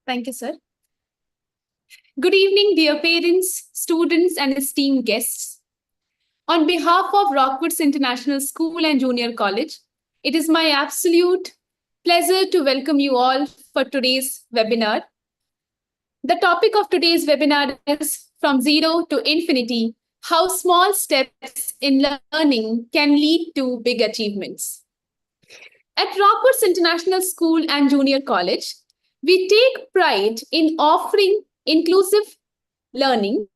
Thank you, sir. Good evening, dear parents, students, and esteemed guests. On behalf of Rockwoods International School and Junior College, it is my absolute pleasure to welcome you all for today's webinar. The topic of today's webinar is From Zero to Infinity, How Small Steps in Learning Can Lead to Big Achievements. At Rockwoods International School and Junior College, we take pride in offering inclusive learning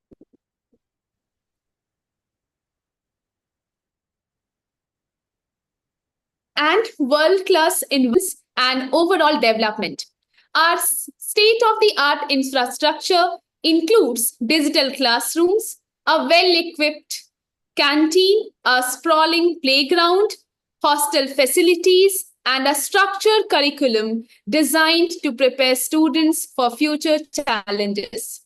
and world-class investments and overall development. Our state-of-the-art infrastructure includes digital classrooms, a well-equipped canteen, a sprawling playground, hostel facilities, and a structured curriculum designed to prepare students for future challenges.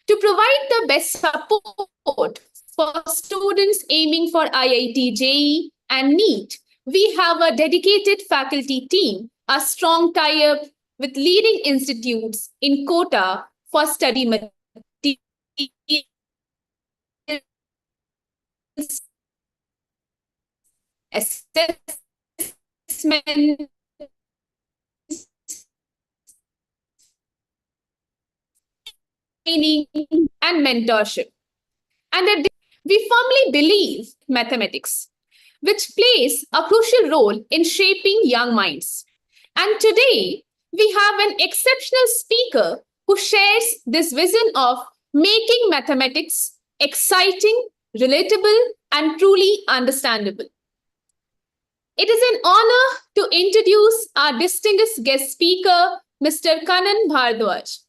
To provide the best support for students aiming for IIT, JEE, and NEET, we have a dedicated faculty team, a strong tie-up with leading institutes in quota for study materials, assessment, training, and mentorship. And we firmly believe mathematics, which plays a crucial role in shaping young minds. And today, we have an exceptional speaker who shares this vision of making mathematics exciting, relatable, and truly understandable. It is an honor to introduce our distinguished guest speaker, Mr. Kannan Bhardwaj,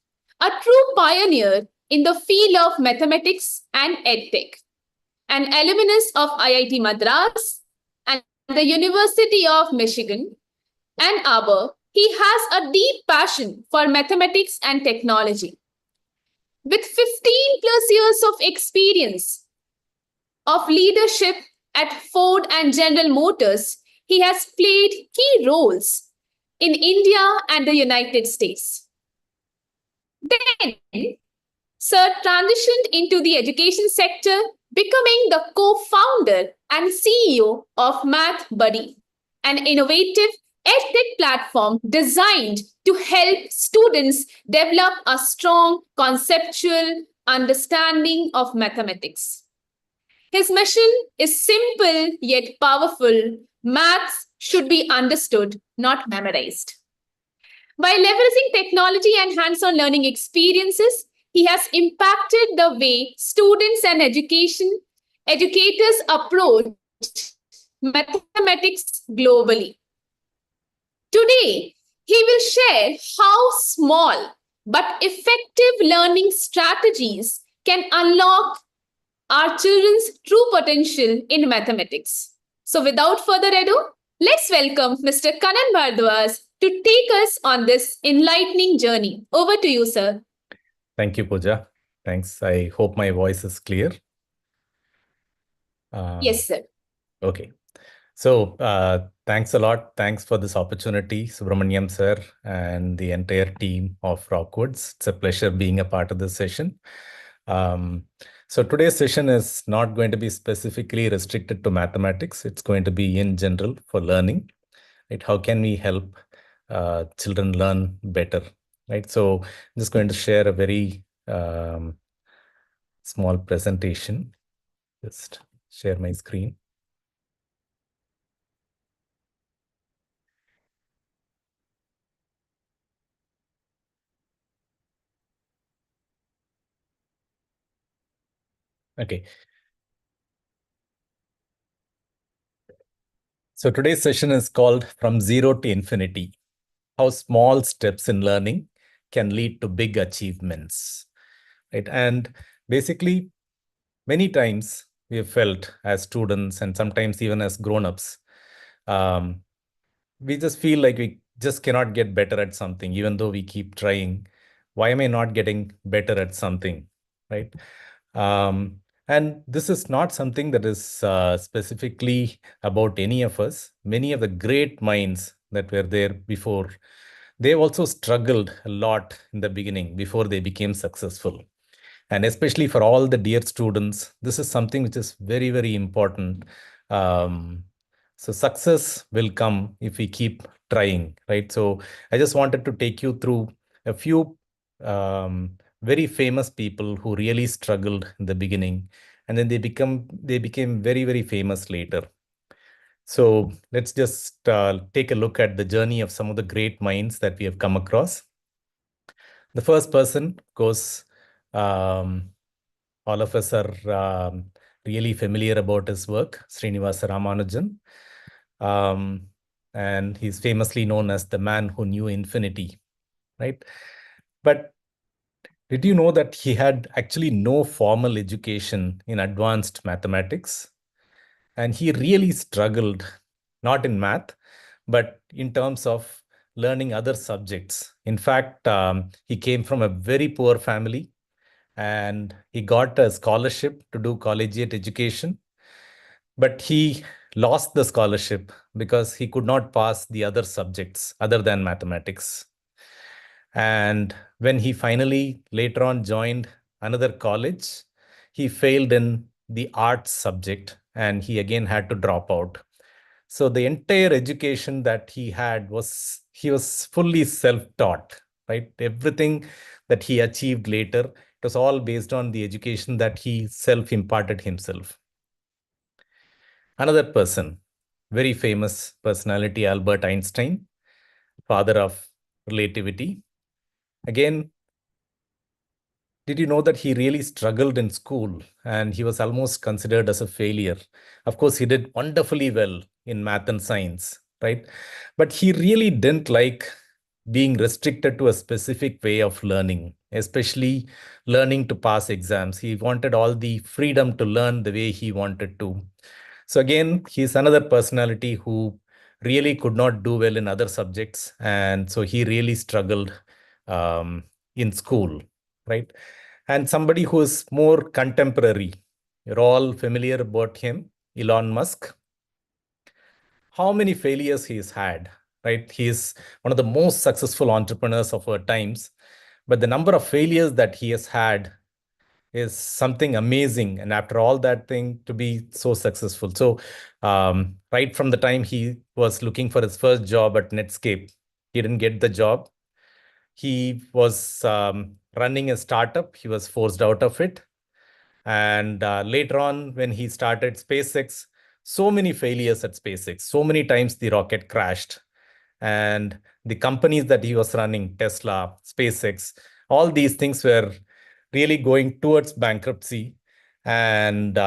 a true pioneer in the field of mathematics and EdTech, an alumnus of IIT Madras and the University of Michigan, Ann Arbor. He has a deep passion for mathematics and technology. With 15 plus years of experience of leadership at Ford and General Motors, he has played key roles in India and the United States. Then, Sir transitioned into the education sector, becoming the co-founder and CEO of Math Buddy, an innovative EdTech platform designed to help students develop a strong conceptual understanding of mathematics. His mission is simple yet powerful. Maths should be understood, not memorized. By leveraging technology and hands-on learning experiences, he has impacted the way students and educators approach mathematics globally. Today, he will share how small but effective learning strategies can unlock our children's true potential in mathematics. So without further ado, let's welcome Mr. Kannan Bhardwaj to take us on this enlightening journey. Over to you, sir. Thank you, Pooja. Thanks. I hope my voice is clear. Yes, sir. Okay. So thanks a lot. Thanks for this opportunity, Subramaniam sir and the entire team of Rockwoods. It's a pleasure being a part of this session. So today's session is not going to be specifically restricted to mathematics. It's going to be in general for learning. Right? How can we help children learn better? Right? So I'm just going to share a very small presentation. Just share my screen. Okay. So today's session is called From Zero to Infinity, How Small Steps in Learning Can Lead to Big Achievements. Right? And basically, many times we have felt as students and sometimes even as grown-ups, we just feel like we just cannot get better at something, even though we keep trying. Why am I not getting better at something, right? And this is not something that is specifically about any of us. Many of the great minds that were there before they also struggled a lot in the beginning before they became successful. And especially for all the dear students, this is something which is very, very important. Um, so success will come if we keep trying, right? So I just wanted to take you through a few very famous people who really struggled in the beginning, and then they became very, very famous later. So let's just take a look at the journey of some of the great minds that we have come across. The first person, of course, um, all of us are really familiar about his work, Srinivasa Ramanujan. And he's famously known as the man who knew infinity, right? But did you know that he had actually no formal education in advanced mathematics? And he really struggled, not in math, but in terms of learning other subjects. In fact, he came from a very poor family and he got a scholarship to do collegiate education. But he lost the scholarship because he could not pass the other subjects other than mathematics. And when he finally later on joined another college, he failed in the arts subject and he again had to drop out. So the entire education that he had was, he was fully self-taught, right? Everything that he achieved later, it was all based on the education that he self-imparted himself. Another person, very famous personality, Albert Einstein, father of relativity. Again, did you know that he really struggled in school and he was almost considered as a failure? Of course, he did wonderfully well in math and science, right? But he really didn't like being restricted to a specific way of learning, especially learning to pass exams. He wanted all the freedom to learn the way he wanted to. So again, he's another personality who really could not do well in other subjects. And so he really struggled in school, right? And somebody who is more contemporary, you're all familiar about him, Elon Musk. How many failures he's had, right? He's one of the most successful entrepreneurs of our times, but the number of failures that he has had is something amazing. And after all that thing, to be so successful. So right from the time he was looking for his first job at Netscape, he didn't get the job. He was running a startup. He was forced out of it. And later on, when he started SpaceX, so many failures at SpaceX, so many times the rocket crashed. And the companies that he was running, Tesla, SpaceX, all these things were really going towards bankruptcy. And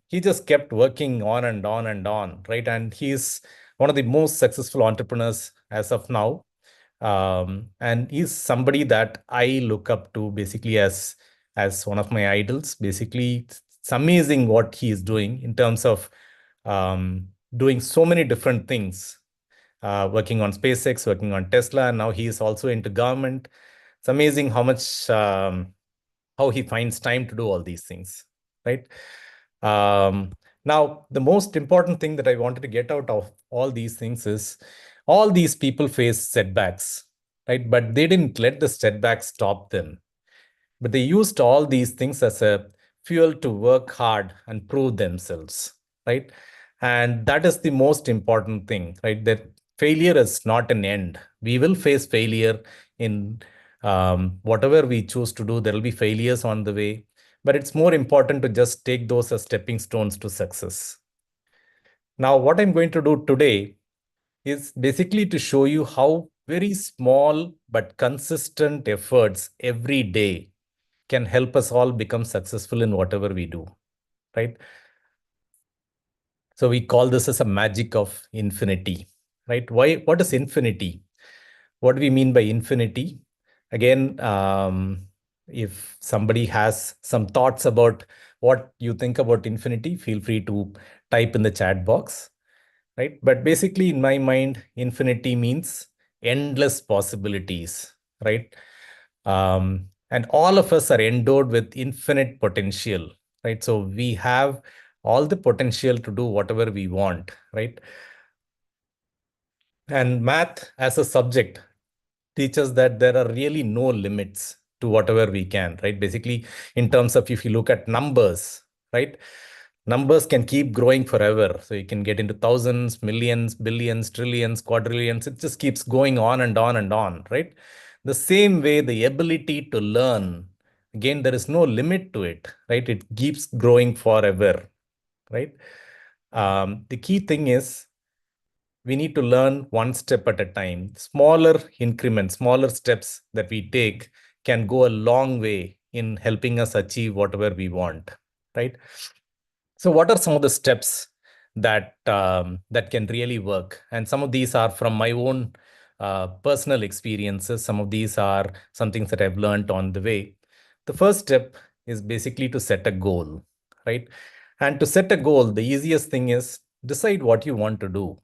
he just kept working on and on and on, right? And he's one of the most successful entrepreneurs as of now. And he's somebody that I look up to basically as one of my idols. Basically, it's amazing what he is doing in terms of doing so many different things, working on SpaceX, working on Tesla, and now he is also into government. It's amazing how much how he finds time to do all these things, right? Now, the most important thing that I wanted to get out of all these things is all these people face setbacks, right? But they didn't let the setbacks stop them. But they used all these things as a fuel to work hard and prove themselves, right? And that is the most important thing, right? That failure is not an end. We will face failure in whatever we choose to do. There will be failures on the way, but it's more important to just take those as stepping stones to success. Now, what I'm going to do today is basically to show you how very small but consistent efforts every day can help us all become successful in whatever we do, right? So we call this as a magic of infinity, right? Why? What is infinity? What do we mean by infinity? Again, if somebody has some thoughts about what you think about infinity, feel free to type in the chat box, right? But basically, in my mind, infinity means endless possibilities, right? And all of us are endowed with infinite potential, right? So we have all the potential to do whatever we want, right? And math as a subject teaches that there are really no limits to whatever we can, right? Basically, in terms of if you look at numbers, right? Numbers can keep growing forever. So you can get into thousands, millions, billions, trillions, quadrillions. It just keeps going on and on and on, right? The same way, the ability to learn, again, there is no limit to it, right? It keeps growing forever, right? The key thing is we need to learn one step at a time. Smaller increments, smaller steps that we take can go a long way in helping us achieve whatever we want, right? So what are some of the steps that that can really work? And some of these are from my own personal experiences. Some of these are some things that I've learned on the way. The first step is basically to set a goal, right? And to set a goal, the easiest thing is decide what you want to do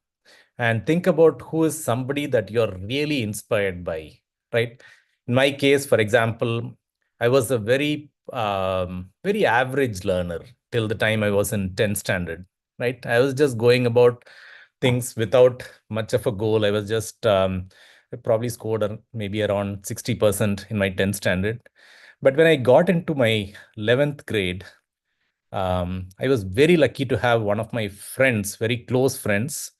and think about who is somebody that you're really inspired by, right? In my case, for example, I was a very average learner till the time I was in 10th standard, right? I was just going about things without much of a goal. I was just I probably scored maybe around 60% in my 10th standard. But when I got into my 11th grade, I was very lucky to have one of my friends, very close friends,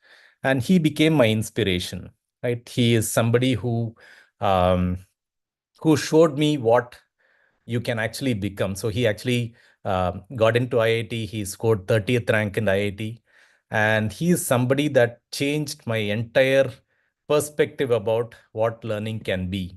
and he became my inspiration, right? He is somebody um, who showed me what you can actually become. So he actually got into IIT. He scored 30th rank in IIT. And he is somebody that changed my entire perspective about what learning can be.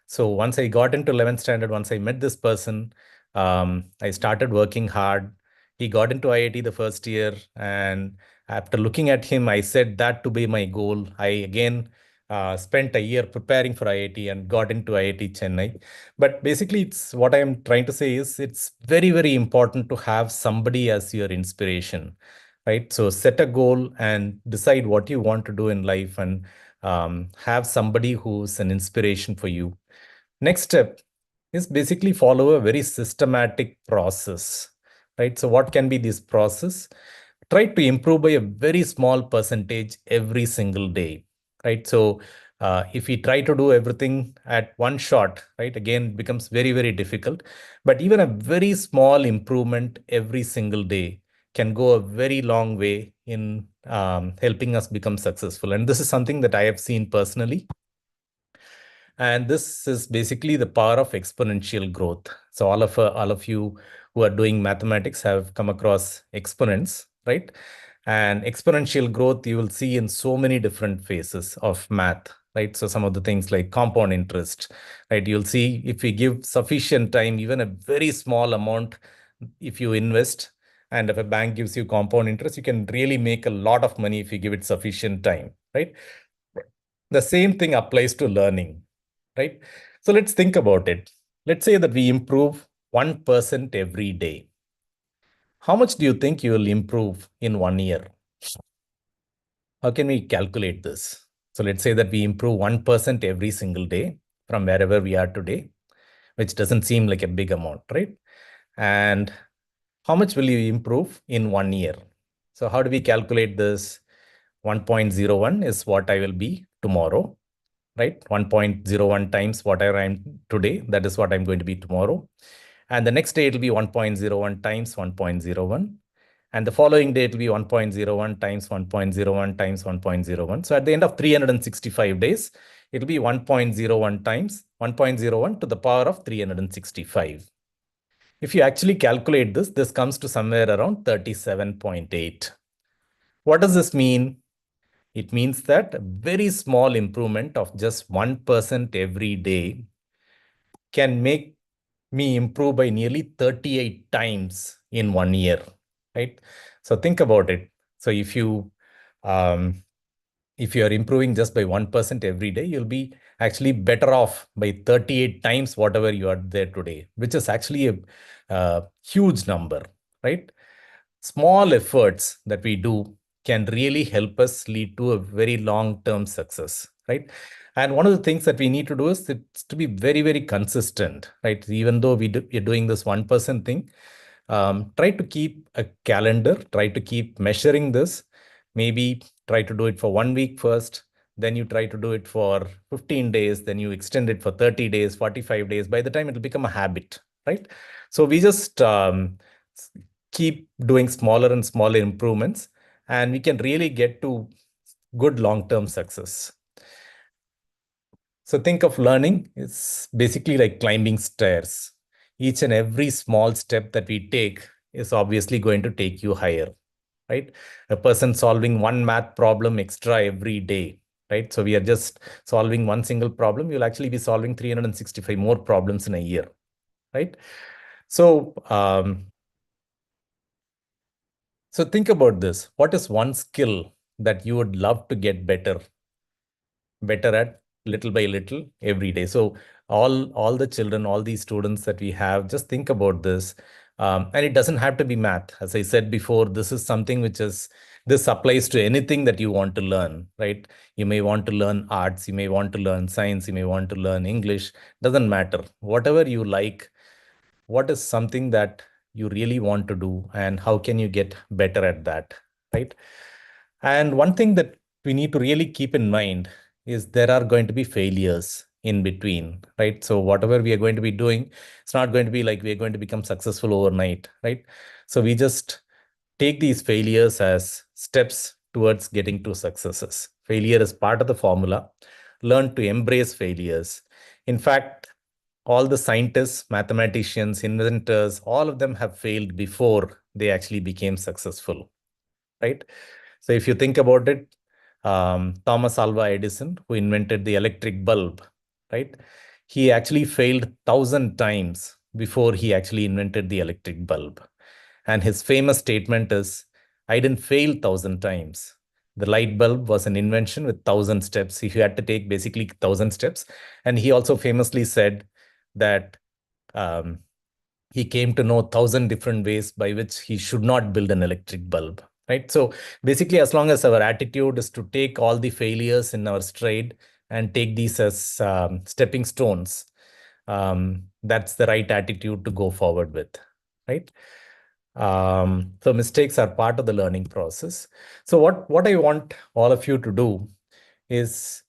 So once I got into 11th standard, once I met this person, I started working hard. He got into IIT the first year. And after looking at him, I said that to be my goal. I again spent a year preparing for IIT and got into IIT Chennai. But basically, it's what I'm trying to say is it's very, very important to have somebody as your inspiration, right? So set a goal and decide what you want to do in life and have somebody who's an inspiration for you. Next step is basically follow a very systematic process, right? So what can be this process? Try to improve by a very small percentage every single day, right? So if we try to do everything at one shot, right, again, it becomes very, very difficult. But even a very small improvement every single day can go a very long way in helping us become successful. And this is something that I have seen personally. And this is basically the power of exponential growth. So all of you who are doing mathematics have come across exponents, right? And exponential growth you will see in so many different phases of math, right? So some of the things like compound interest, right? You'll see if we give sufficient time, even a very small amount, if you invest, and if a bank gives you compound interest, you can really make a lot of money if you give it sufficient time, right? The same thing applies to learning, right? So let's think about it. Let's say that we improve 1% every day. How much do you think you will improve in 1 year? How can we calculate this? So let's say that we improve 1% every single day from wherever we are today, which doesn't seem like a big amount, right? And how much will you improve in 1 year? So how do we calculate this? 1.01 is what I will be tomorrow, right? 1.01 times whatever I'm today, that is what I'm going to be tomorrow. And the next day it will be 1.01 times 1.01. And the following day it will be 1.01 times 1.01 times 1.01. So at the end of 365 days, it will be 1.01 times 1.01 to the power of 365. If you actually calculate this, this comes to somewhere around 37.8. What does this mean? It means that a very small improvement of just 1% every day can make me improve by nearly 38 times in 1 year, right? So think about it. So if you are improving just by 1% every day, you'll be actually better off by 38 times whatever you are there today, which is actually a huge number, right? Small efforts that we do can really help us lead to a very long-term success, right? And one of the things that we need to do is it's to be very, very consistent, right? Even though we're doing this 1% thing, try to keep a calendar, try to keep measuring this. Maybe try to do it for 1 week first, then you try to do it for 15 days, then you extend it for 30 days, 45 days. By the time it'll become a habit, right? So we just keep doing smaller and smaller improvements, and we can really get to good long-term success. So think of learning, it's basically like climbing stairs. Each and every small step that we take is obviously going to take you higher, right? A person solving one math problem extra every day, right? So we are just solving one single problem. You'll actually be solving 365 more problems in a year, right? So, so think about this. What is one skill that you would love to get better at little by little every day? So all the children, all these students that we have, just think about this. And it doesn't have to be math. As I said before, this is something this applies to anything that you want to learn, right? You may want to learn arts, you may want to learn science, you may want to learn English, doesn't matter. Whatever you like, what is something that you really want to do, and how can you get better at that, right? And one thing that we need to really keep in mind is there are going to be failures in between, right? So whatever we are going to be doing, it's not going to be like we are going to become successful overnight, right? So we just take these failures as steps towards getting to successes. Failure is part of the formula. Learn to embrace failures. In fact, all the scientists, mathematicians, inventors, all of them have failed before they actually became successful, right? So if you think about it, Thomas Alva Edison, who invented the electric bulb, right? He actually failed 1,000 times before he actually invented the electric bulb. And his famous statement is, I didn't fail 1,000 times. The light bulb was an invention with 1,000 steps. He had to take basically 1,000 steps. And he also famously said that um, he came to know 1,000 different ways by which he should not build an electric bulb, right? So basically, as long as our attitude is to take all the failures in our stride and take these as stepping stones, that's the right attitude to go forward with, right? So mistakes are part of the learning process. So what I want all of you to do is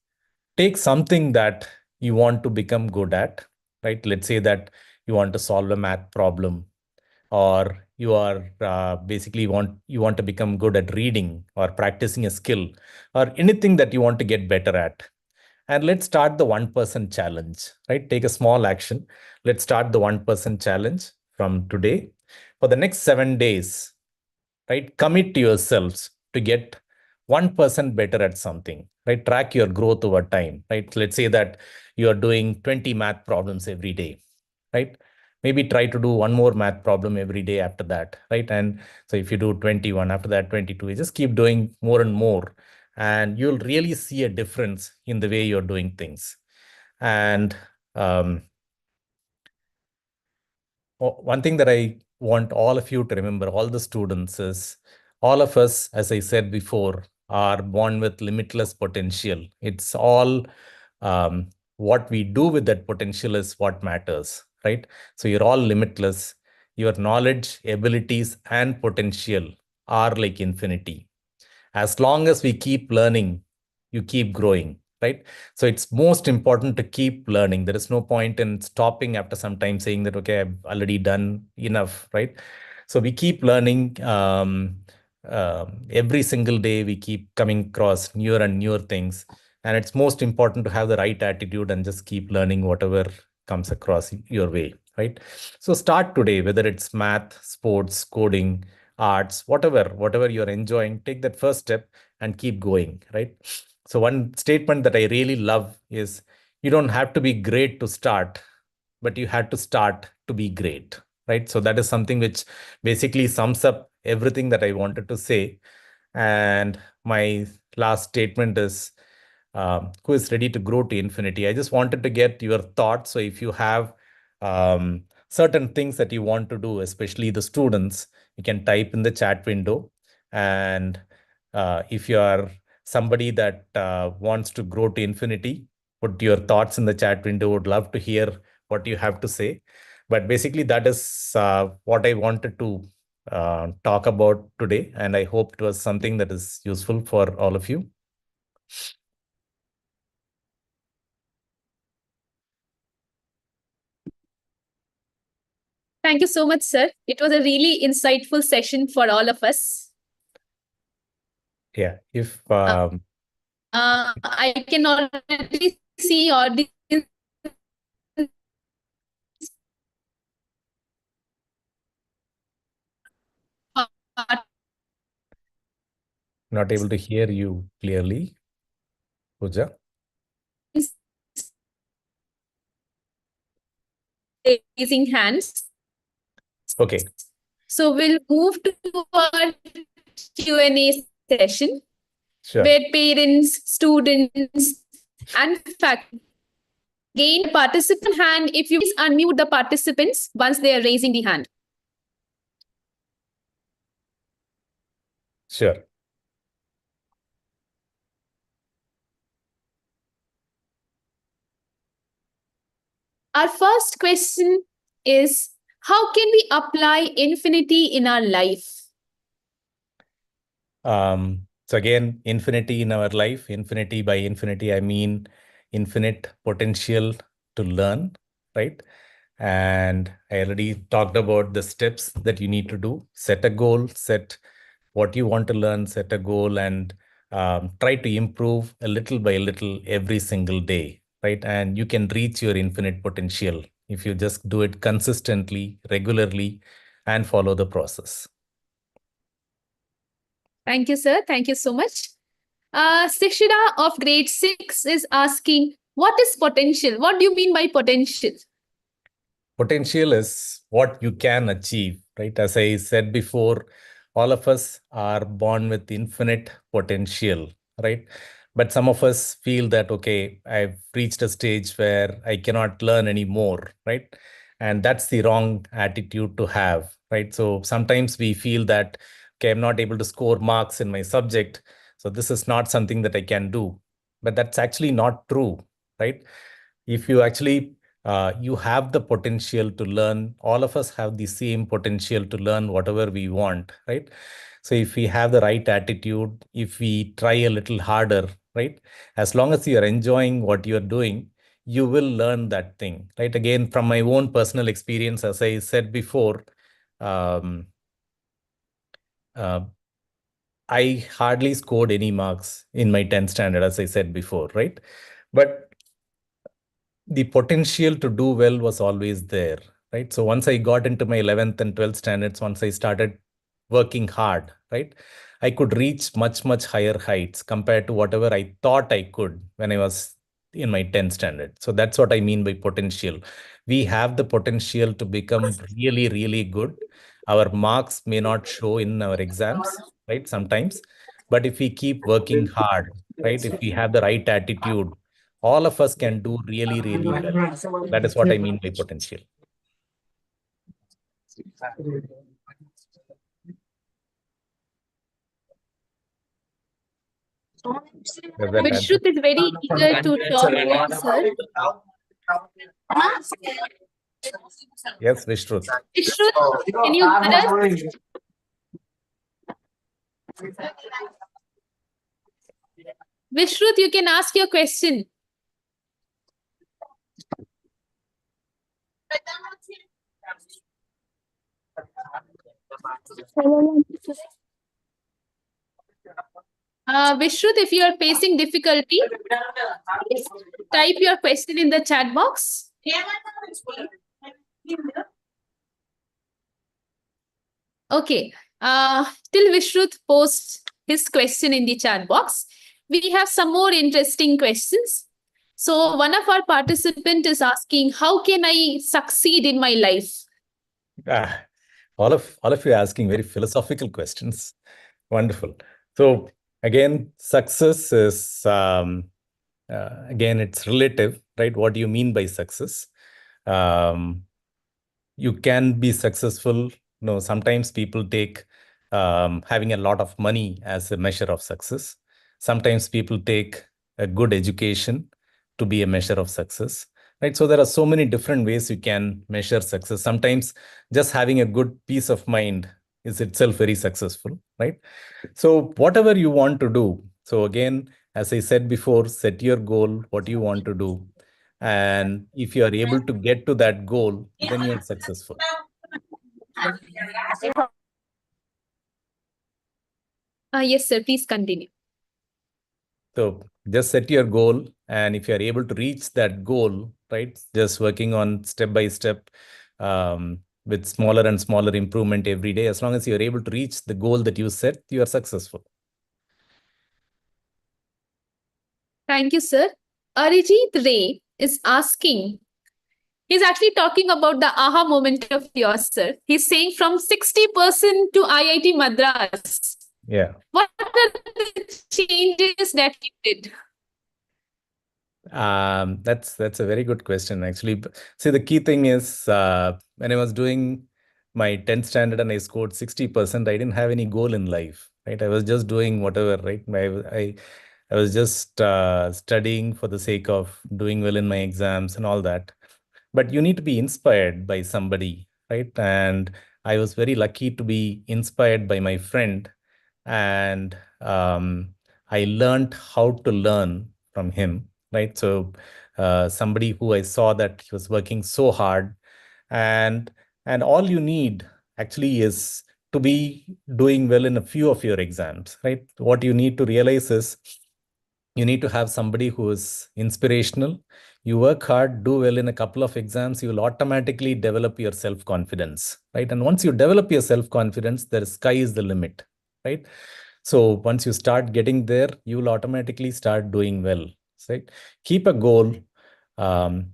take something that you want to become good at, right? Let's say that you want to solve a math problem, or you are basically you want to become good at reading or practicing a skill, or anything that you want to get better at. And let's start the 1% challenge, right? Take a small action. Let's start the 1% challenge from today. For the next 7 days, right? Commit to yourselves to get 1% better at something, right? Track your growth over time, right? Let's say that you are doing 20 math problems every day, right? Maybe try to do one more math problem every day after that, right? And so if you do 21, after that 22, you just keep doing more and more, and you'll really see a difference in the way you're doing things. And one thing that I want all of you to remember, all the students, is all of us, as I said before, are born with limitless potential. It's all what we do with that potential is what matters, right? So you're all limitless. Your knowledge, abilities, and potential are like infinity. As long as we keep learning, you keep growing, right? So it's most important to keep learning. There is no point in stopping after some time saying that, okay, I've already done enough, right? So we keep learning. Every single day, we keep coming across newer and newer things. And it's most important to have the right attitude and just keep learning whatever comes across your way, right? So start today, whether it's math, sports, coding, arts, whatever you're enjoying, take that first step and keep going, right? So one statement that I really love is, you don't have to be great to start, but you had to start to be great, right? So that is something which basically sums up everything that I wanted to say. And my last statement is, who is ready to grow to infinity? I just wanted to get your thoughts. So if you have certain things that you want to do, especially the students, you can type in the chat window. And if you are somebody that wants to grow to infinity, put your thoughts in the chat window. Would love to hear what you have to say. But basically, that is what I wanted to talk about today. And I hope it was something that is useful for all of you. Thank you so much, sir. It was a really insightful session for all of us. Yeah, if I can already see audience not able to hear you clearly, Pooja. raising hands. Okay, So we'll move to our Q&A session sure. where parents, students, and faculty gain participant hand. If you please unmute the participants once they are raising the hand. Sure. Our first question is, how can we apply infinity in our life? So again, infinity in our life, infinity by infinity, I mean infinite potential to learn, right? And I already talked about the steps that you need to do. Set a goal, set what you want to learn, set a goal, and try to improve a little by little every single day, right? And you can reach your infinite potential if you just do it consistently, regularly, and follow the process. Thank you, sir. Thank you so much. Sikshida of grade 6 is asking, what is potential? What do you mean by potential? Potential is what you can achieve, right? As I said before, all of us are born with infinite potential, right? But some of us feel that, okay, I've reached a stage where I cannot learn anymore, right? And that's the wrong attitude to have, right? So sometimes we feel that, okay, I'm not able to score marks in my subject, so this is not something that I can do. But that's actually not true, right? If you actually you have the potential to learn. All of us have the same potential to learn whatever we want, right? So if we have the right attitude, if we try a little harder, right? As long as you are enjoying what you're doing, you will learn that thing, right? Again, from my own personal experience, as I said before, um, uh, I hardly scored any marks in my 10th standard, as I said before, right? But the potential to do well was always there, right? So once I got into my 11th and 12th standards, once I started working hard, right, I could reach much, much higher heights compared to whatever I thought I could when I was in my 10th standard. So that's what I mean by potential. We have the potential to become really, really good. Our marks may not show in our exams, right, sometimes, but if we keep working hard, right, if we have the right attitude, all of us can do really, really well. That is what I mean by potential. Vishruth is very eager to talk, sir. Yes, Vishruth. Vishruth, can you hear us? Vishruth, you can ask your question. Vishruth, if you are facing difficulty, please type your question in the chat box. Okay. Till Vishruth posts his question in the chat box, we have some more interesting questions. So one of our participant is asking, how can I succeed in my life? All of you are asking very philosophical questions. Wonderful. So again, success is again, it's relative, right? What do you mean by success? You can be successful. Sometimes people take having a lot of money as a measure of success. Sometimes people take a good education to be a measure of success, right? So there are so many different ways you can measure success. Sometimes just having a good peace of mind is itself very successful, right? So whatever you want to do. So again, as I said before, set your goal, what you want to do. And if you are able to get to that goal, then you're successful. Yes, sir. Please continue. So just set your goal, and if you are able to reach that goal, right, just working on step by step, with smaller and smaller improvement every day, as long as you're able to reach the goal that you set, you are successful. Thank you, sir. Arijit Ray is asking, he's actually talking about the aha moment of yours, sir. He's saying from 60% to IIT Madras. Yeah. What are the changes that he did? That's a very good question, actually. See, the key thing is, when I was doing my 10th standard and I scored 60%, I didn't have any goal in life, right? I was just doing whatever, right? I was just studying for the sake of doing well in my exams and all that. But you need to be inspired by somebody, right? And I was very lucky to be inspired by my friend, and I learned how to learn from him, right? So somebody who I saw that he was working so hard, and all you need actually is to be doing well in a few of your exams, right? What you need to realize is you need to have somebody who is inspirational. You work hard, do well in a couple of exams, you will automatically develop your self-confidence, right? And once you develop your self-confidence, the sky is the limit, right? So once you start getting there, you will automatically start doing well, right? Keep a goal, um,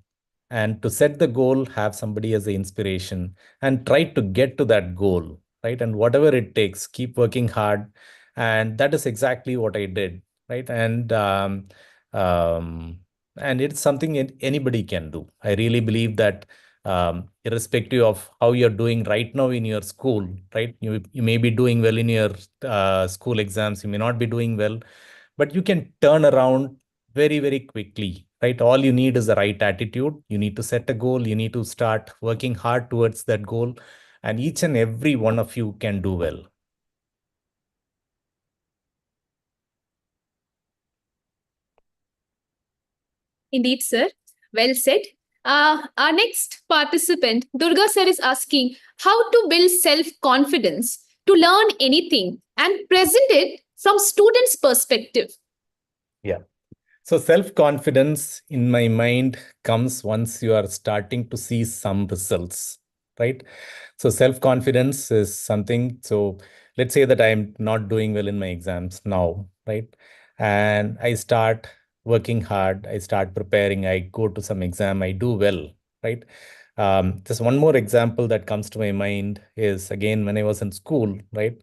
and to set the goal, have somebody as the inspiration and try to get to that goal, right? And whatever it takes, keep working hard. And that is exactly what I did, right? Um, and it's something anybody can do. I really believe that, irrespective of how you're doing right now in your school, right? You may be doing well in your school exams, you may not be doing well, but you can turn around very, very quickly, right? All you need is the right attitude. You need to set a goal. You need to start working hard towards that goal, and each and every one of you can do well. Indeed, sir. Well said. Our next participant, Durga sir, is asking how to build self confidence to learn anything and present it from students' perspective. Yeah. So self-confidence in my mind comes once you are starting to see some results, right? So self-confidence is something. So let's say that I'm not doing well in my exams now, right? And I start working hard, I start preparing, I go to some exam, I do well, right? Just one more example that comes to my mind is again when I was in school, right?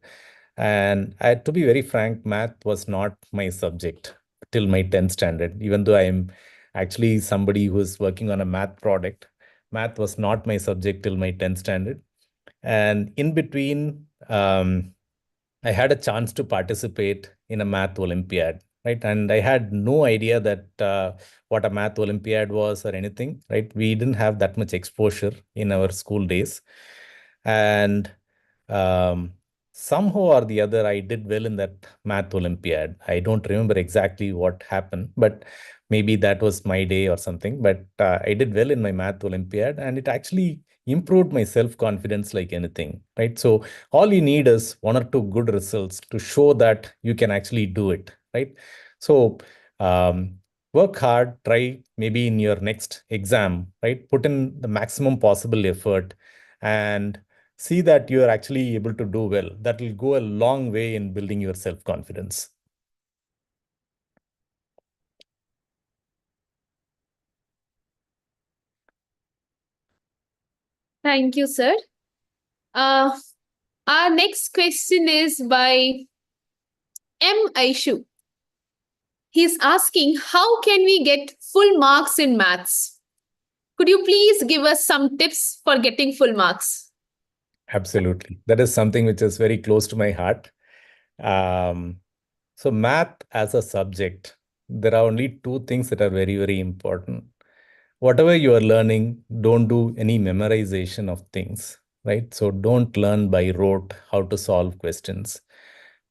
And to be very frank, math was not my subject till my 10th standard, even though I am actually somebody who is working on a math product. Math was not my subject till my 10th standard. And in between, I had a chance to participate in a math Olympiad, right? And I had no idea that what a math Olympiad was or anything, right? We didn't have that much exposure in our school days. And um, somehow or the other, I did well in that math Olympiad. I don't remember exactly what happened, but maybe that was my day or something. But I did well in my math Olympiad, and it actually improved my self-confidence like anything, right? So all you need is one or two good results to show that you can actually do it, right? So um, work hard, try maybe in your next exam, right? Put in the maximum possible effort and see that you are actually able to do well. That will go a long way in building your self-confidence. Thank you, sir. Our next question is by M. Aishu. He's asking, how can we get full marks in maths? Could you please give us some tips for getting full marks? Absolutely. That is something which is very close to my heart. Um, so math as a subject, there are only two things that are very, very important. Whatever you are learning, don't do any memorization of things, right? So don't learn by rote how to solve questions.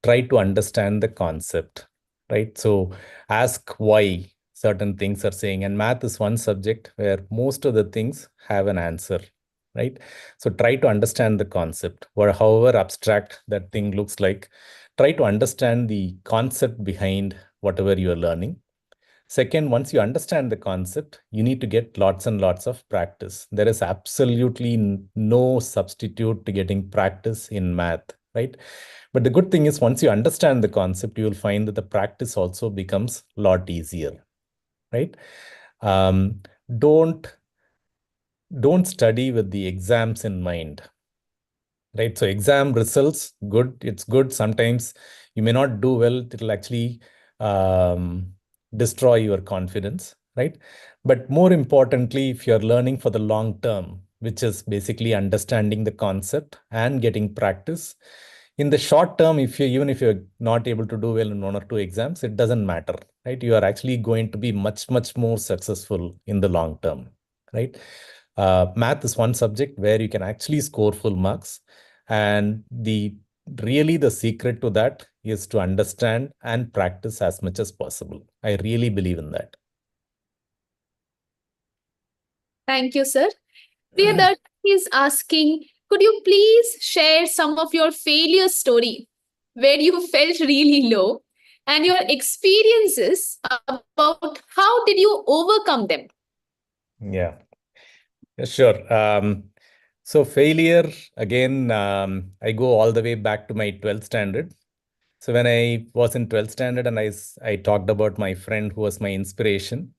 Try to understand the concept, right? So ask why certain things are saying. And math is one subject where most of the things have an answer, right? So try to understand the concept, or however abstract that thing looks like. Try to understand the concept behind whatever you are learning. Second, once you understand the concept, you need to get lots and lots of practice. There is absolutely no substitute to getting practice in math, right? But the good thing is, once you understand the concept, you will find that the practice also becomes a lot easier, right? Um, don't don't study with the exams in mind, right? So exam results, good, it's good. Sometimes you may not do well. It'll actually destroy your confidence, right? But more importantly, if you're learning for the long term, which is basically understanding the concept and getting practice, in the short term, if you even if you're not able to do well in one or two exams, it doesn't matter, right? You are actually going to be much more successful in the long term, right? Math is one subject where you can actually score full marks, and the secret to that is to understand and practice as much as possible. I really believe in that. Thank you, sir. Priyadat is asking, could you please share some of your failure story where you felt really low and your experiences about how did you overcome them? Yeah, sure. So failure, again, I go all the way back to my 12th standard. So when I was in 12th standard, and I talked about my friend who was my inspiration.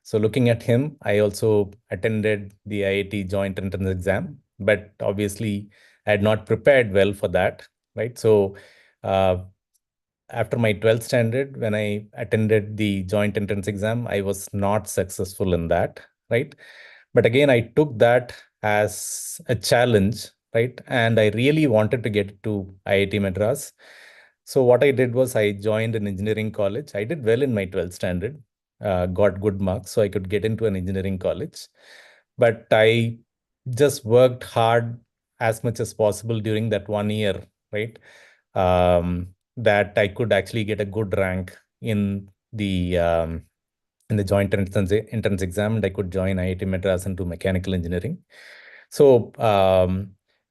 So looking at him, I also attended the IIT joint entrance exam, but obviously I had not prepared well for that, right? So uh, after my 12th standard, when I attended the joint entrance exam, I was not successful in that, right? But again, I took that as a challenge, right? And I really wanted to get to IIT Madras. So what I did was I joined an engineering college. I did well in my 12th standard, got good marks, so I could get into an engineering college. But I just worked hard as much as possible during that 1 year, right? That I could actually get a good rank in the joint entrance exam, and I could join IIT Madras and do mechanical engineering. So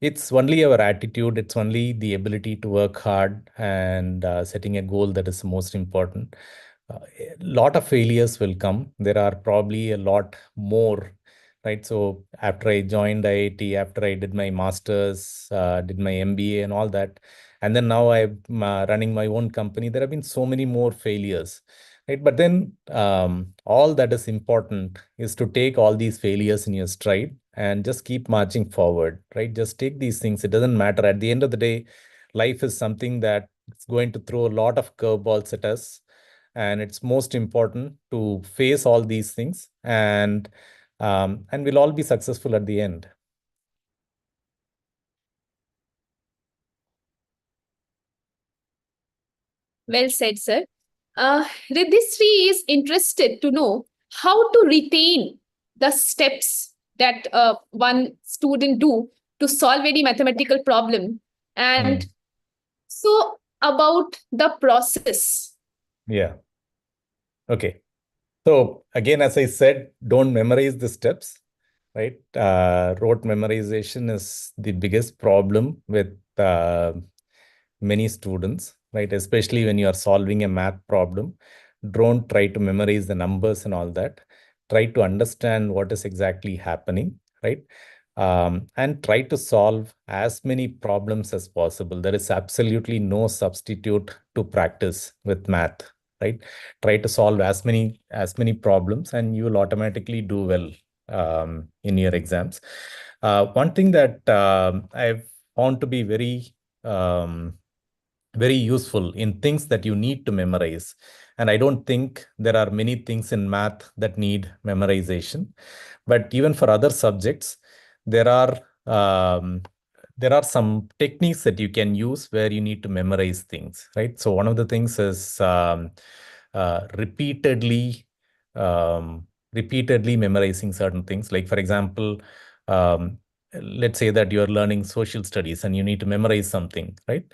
it's only our attitude, it's only the ability to work hard and setting a goal that is most important. A lot of failures will come. There are probably a lot more, right? So after I joined IIT, after I did my master's, did my MBA and all that, and then now I'm running my own company, there have been so many more failures, right? But then all that is important is to take all these failures in your stride and just keep marching forward, right? Just take these things. It doesn't matter. At the end of the day, life is something that it's going to throw a lot of curveballs at us. And it's most important to face all these things, and we'll all be successful at the end. Well said, sir. Riddhisri is interested to know how to retain the steps that one student do to solve any mathematical problem, and so about the process. Yeah. Okay. So again, as I said, don't memorize the steps, right? Rote memorization is the biggest problem with many students, right? Especially when you are solving a math problem. Don't try to memorize the numbers and all that. Try to understand what is exactly happening, right? And try to solve as many problems as possible. There is absolutely no substitute to practice with math, right? Try to solve as many problems, and you will automatically do well in your exams. One thing that I've found to be very useful in things that you need to memorize. And I don't think there are many things in math that need memorization. But even for other subjects, there are um, there are some techniques that you can use where you need to memorize things, right? So one of the things is repeatedly repeatedly memorizing certain things. Like for example, um, let's say that you are learning social studies and you need to memorize something, right?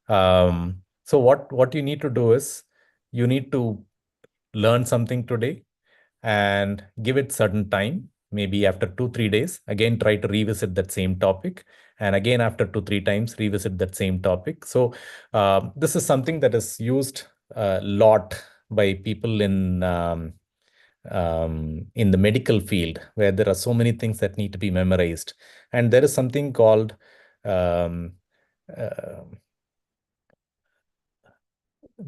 So what you need to do is you need to learn something today and give it certain time. maybe after 2-3 days, again try to revisit that same topic, and again after 2-3 times revisit that same topic. So this is something that is used a lot by people in the medical field, where there are so many things that need to be memorized. And there is something called um,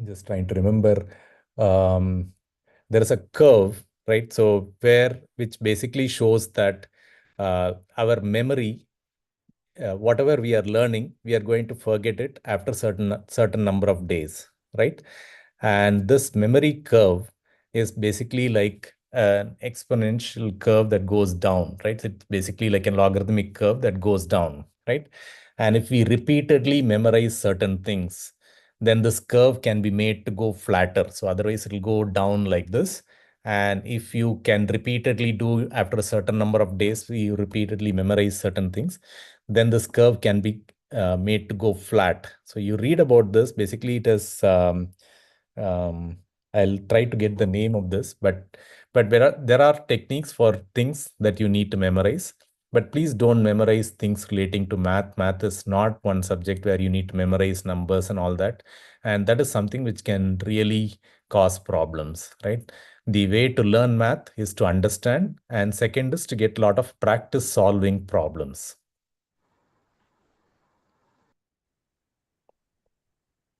just trying to remember. There is a curve, right? So which basically shows that our memory, whatever we are learning, we are going to forget it after certain number of days, right? And this memory curve is basically like an exponential curve that goes down, right? It's basically like a logarithmic curve that goes down, right? And if we repeatedly memorize certain things, then this curve can be made to go flatter. So otherwise it will go down like this. And if you can repeatedly do after a certain number of days, you repeatedly memorize certain things, then this curve can be made to go flat. So you read about this. Basically, it is I'll try to get the name of this, but there are techniques for things that you need to memorize. But please don't memorize things relating to math. Math is not one subject where you need to memorize numbers and all that. And that is something which can really cause problems, right? The way to learn math is to understand, and second is to get a lot of practice solving problems.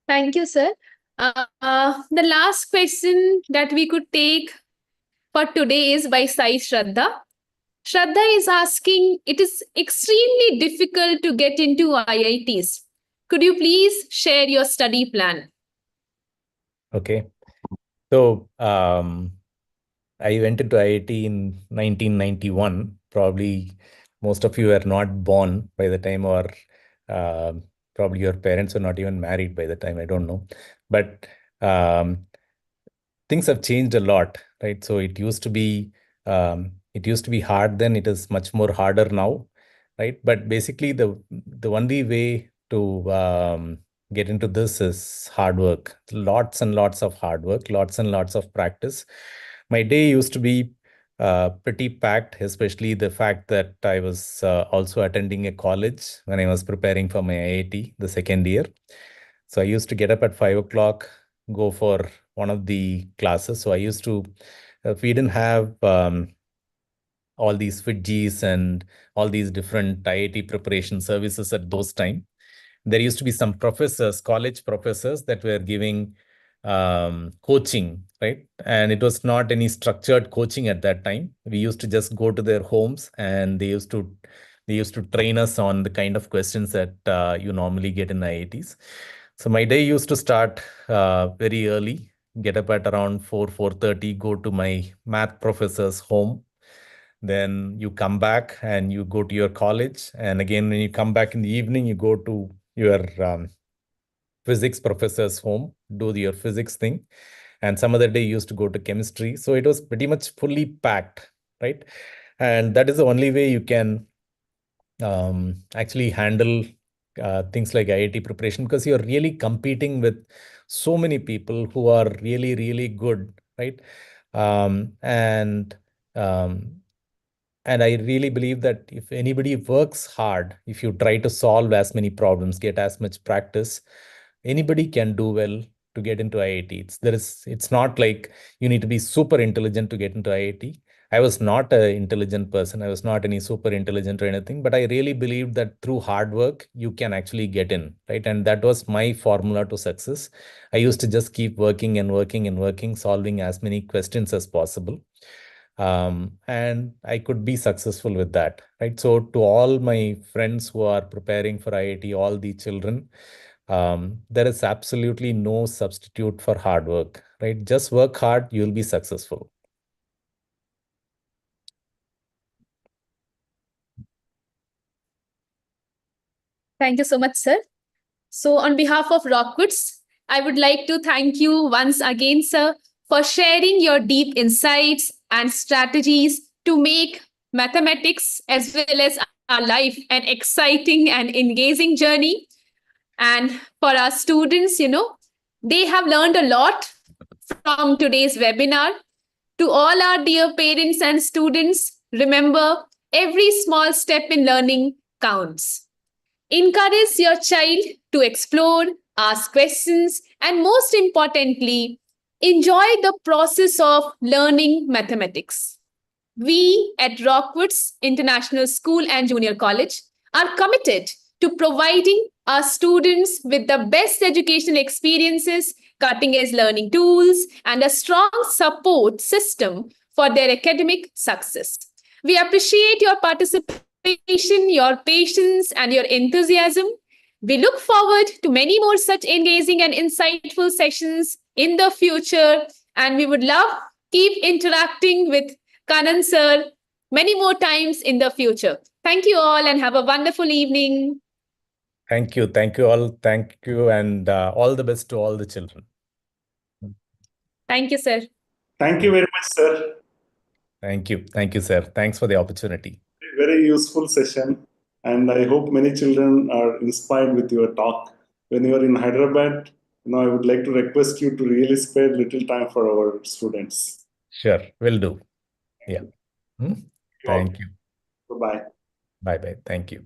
Thank you, sir. The last question that we could take for today is by Sai Shraddha. Shraddha is asking, it is extremely difficult to get into IITs. Could you please share your study plan? Okay. So I went into IIT in 1991. Probably most of you were not born by the time, or probably your parents were not even married by the time. I don't know. But things have changed a lot, right? So it used to be hard then. It is much more harder now, right? But basically, the only way to get into this is hard work. Lots and lots of hard work, lots and lots of practice. My day used to be pretty packed, especially the fact that I was also attending a college when I was preparing for my IIT, the second year. So I used to get up at 5 o'clock, go for one of the classes. So I used to, we didn't have all these FITGs and all these different IIT preparation services at those time. There used to be some professors, college professors, that were giving coaching, right? And it was not any structured coaching at that time. We used to just go to their homes, and they used to train us on the kind of questions that you normally get in IITs. So my day used to start very early, get up at around 4:30, go to my math professor's home. Then you come back and you go to your college. And again, when you come back in the evening, you go to your physics professor's home, do your physics thing. And some other day you used to go to chemistry. So it was pretty much fully packed, right? And that is the only way you can actually handle things like IIT preparation, because you're really competing with so many people who are really, really good, right? And I really believe that if anybody works hard, if you try to solve as many problems, get as much practice, anybody can do well to get into IIT. It's not like you need to be super intelligent to get into IIT. I was not an intelligent person. I was not any super intelligent or anything, but I really believed that through hard work, you can actually get in, right? And that was my formula to success. I used to just keep working and working and working, solving as many questions as possible. And I could be successful with that, right? So to all my friends who are preparing for IIT, all the children, there is absolutely no substitute for hard work, right? Just work hard, you'll be successful. Thank you so much, sir. So on behalf of Rockwoods, I would like to thank you once again, sir, for sharing your deep insights and strategies to make mathematics as well as our life an exciting and engaging journey. And for our students, they have learned a lot from today's webinar. To all our dear parents and students, Remember, every small step in learning counts. Encourage your child to explore, ask questions, and most importantly, enjoy the process of learning mathematics. We at Rockwoods International School and Junior College are committed to providing our students with the best educational experiences, cutting edge learning tools, and a strong support system for their academic success. We appreciate your participation, your patience, and your enthusiasm. We look forward to many more such engaging and insightful sessions in the future, and we would love keep interacting with Kanan sir many more times in the future. Thank you all and have a wonderful evening. Thank you. Thank you all. Thank you. And all the best to all the children. Thank you, sir. Thank you very much, sir. Thank you. Thank you, sir. Thanks for the opportunity. Very useful session. And I hope many children are inspired with your talk. When you are in Hyderabad, I would like to request you to really spare little time for our students. Sure, will do. Yeah. Thank you. Bye-bye. Bye-bye. Thank you.